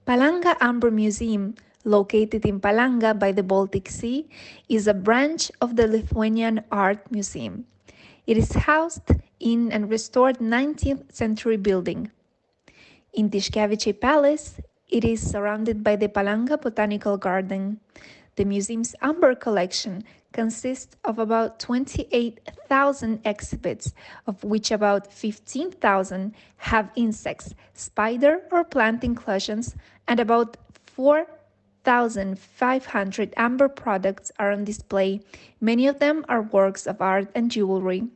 Palanga Amber Museum, located in Palanga by the Baltic Sea, is a branch of the Lithuanian Art Museum. It is housed in a restored 19th century building. In Tiškevičiai Palace, it is surrounded by the Palanga Botanical Garden. The museum's amber collection consists of about 28,000 exhibits, of which about 15,000 have insects, spider or plant inclusions, and about 4,500 amber products are on display. Many of them are works of art and jewelry.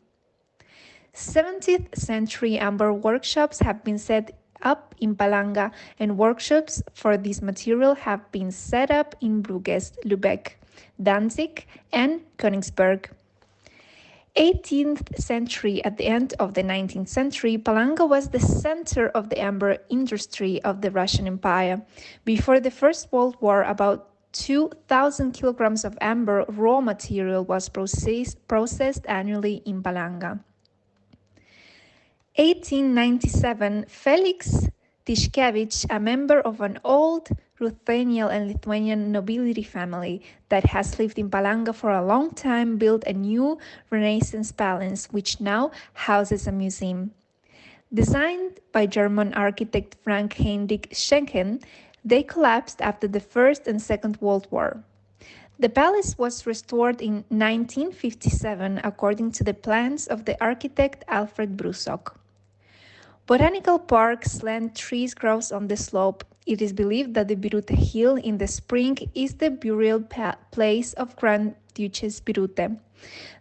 17th century amber workshops have been set up in Palanga, and workshops for this material have been set up in Bruges, Lübeck, Danzig and Königsberg. 18th century. At the end of the 19th century, Palanga was the center of the amber industry of the Russian Empire. Before the First World War, about 2,000 kilograms of amber raw material was processed annually in Palanga. 1897, Felix Tiškevičiai, a member of an old Ruthenian and Lithuanian nobility family that has lived in Palanga for a long time, built a new Renaissance palace, which now houses a museum. Designed by German architect Frank Heinrich Schenken, they collapsed after the First and Second World War. The palace was restored in 1957 according to the plans of the architect Alfred Brusok. Botanical Park's land trees grows on the slope. It is believed that the Birute Hill in the spring is the burial place of Grand Duchess Birute.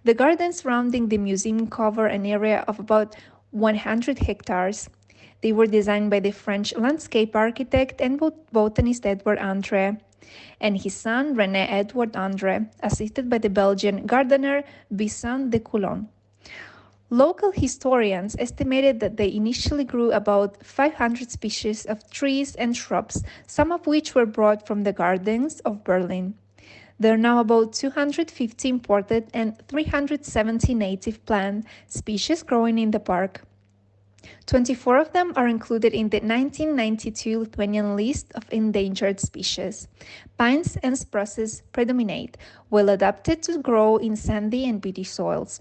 The gardens surrounding the museum cover an area of about 100 hectares. They were designed by the French landscape architect and botanist Edward André and his son René Edward André, assisted by the Belgian gardener Vincent de Coulon. Local historians estimated that they initially grew about 500 species of trees and shrubs, some of which were brought from the gardens of Berlin. There are now about 250 imported and 370 native plant species growing in the park. 24 of them are included in the 1992 Lithuanian list of endangered species. Pines and spruces predominate, well adapted to grow in sandy and peaty soils.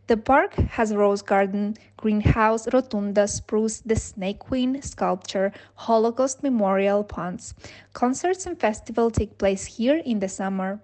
The park has a rose garden, greenhouse, rotunda, spruce, the Snake Queen sculpture, Holocaust memorial ponds. Concerts and festivals take place here in the summer.